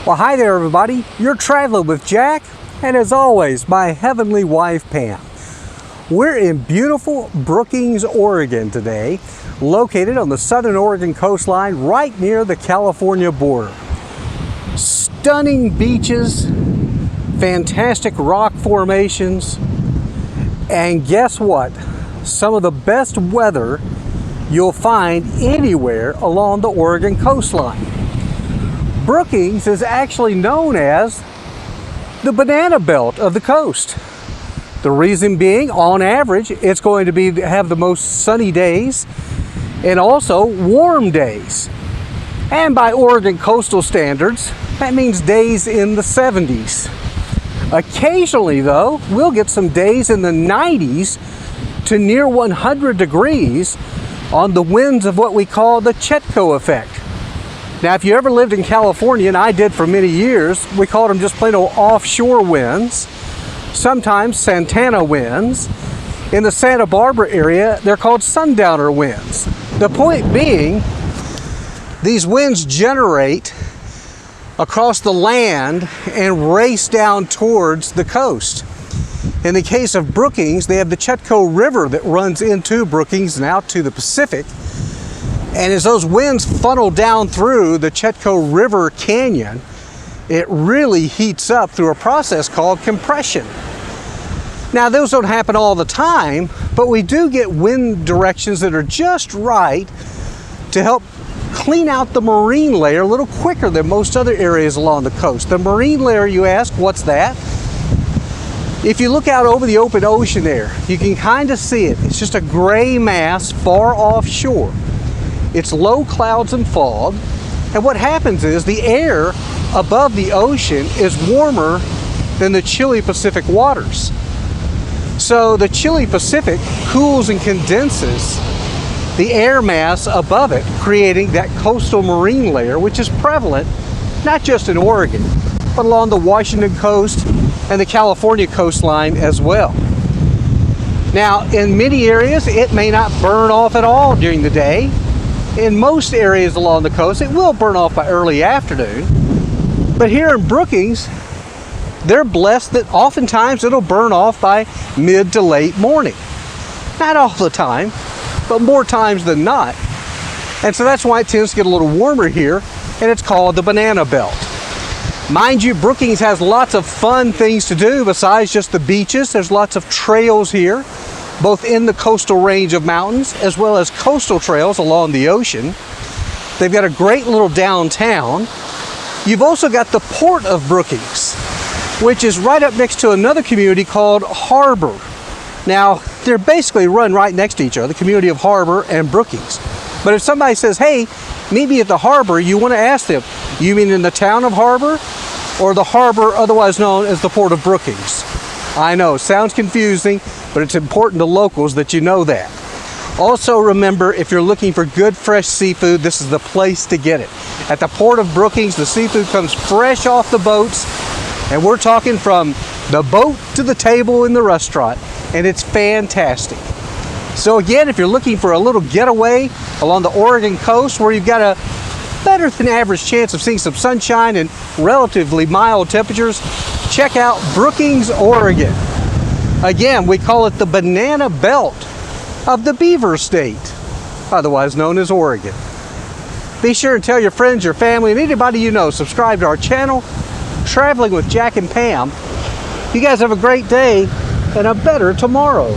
Well, hi there everybody. You're traveling with Jack, and as always, my heavenly wife Pam. We're in beautiful Brookings, Oregon today, located on the southern Oregon coastline right near the California border. Stunning beaches, fantastic rock formations, and guess what? Some of the best weather you'll find anywhere along the Oregon coastline. Brookings is actually known as the banana belt of the coast. The reason being, on average, it's going to have the most sunny days and also warm days. And by Oregon coastal standards, that means days in the 70s. Occasionally, though, we'll get some days in the 90s to near 100 degrees on the winds of what we call the Chetco effect. Now, if you ever lived in California, and I did for many years, we called them just plain old offshore winds, sometimes Santana winds. In the Santa Barbara area, they're called sundowner winds. The point being, these winds generate across the land and race down towards the coast. In the case of Brookings, they have the Chetco River that runs into Brookings and out to the Pacific. And as those winds funnel down through the Chetco River Canyon, it really heats up through a process called compression. Now, those don't happen all the time, but we do get wind directions that are just right to help clean out the marine layer a little quicker than most other areas along the coast. The marine layer, you ask, what's that? If you look out over the open ocean there, you can kind of see it. It's just a gray mass far offshore. It's low clouds and fog, and what happens is the air above the ocean is warmer than the chilly Pacific waters. So the chilly Pacific cools and condenses the air mass above it, creating that coastal marine layer, which is prevalent not just in Oregon, but along the Washington coast and the California coastline as well. Now, in many areas, it may not burn off at all during the day. In most areas along the coast, it will burn off by early afternoon. But here in Brookings, they're blessed that oftentimes it'll burn off by mid to late morning. Not all the time, but more times than not. And so that's why it tends to get a little warmer here, and it's called the banana belt. Mind you, Brookings has lots of fun things to do besides just the beaches. There's lots of trails here, both in the coastal range of mountains as well as coastal trails along the ocean. They've got a great little downtown. You've also got the port of Brookings, which is right up next to another community called Harbor. Now, they're basically run right next to each other, the community of Harbor and Brookings. But if somebody says, hey, meet me at the harbor, you want to ask them, you mean in the town of Harbor or the harbor otherwise known as the port of Brookings? I know, sounds confusing, but it's important to locals that you know that. Also remember, if you're looking for good fresh seafood, this is the place to get it. At the port of Brookings, the seafood comes fresh off the boats, and we're talking from the boat to the table in the restaurant, and it's fantastic. So again, if you're looking for a little getaway along the Oregon coast where you've got a better than average chance of seeing some sunshine and relatively mild temperatures, check out Brookings, Oregon. Again, we call it the banana belt of the beaver state, otherwise known as Oregon. Be sure and tell your friends, your family, and anybody you know, subscribe to our channel, Traveling with Jack and Pam. You guys have a great day and a better tomorrow.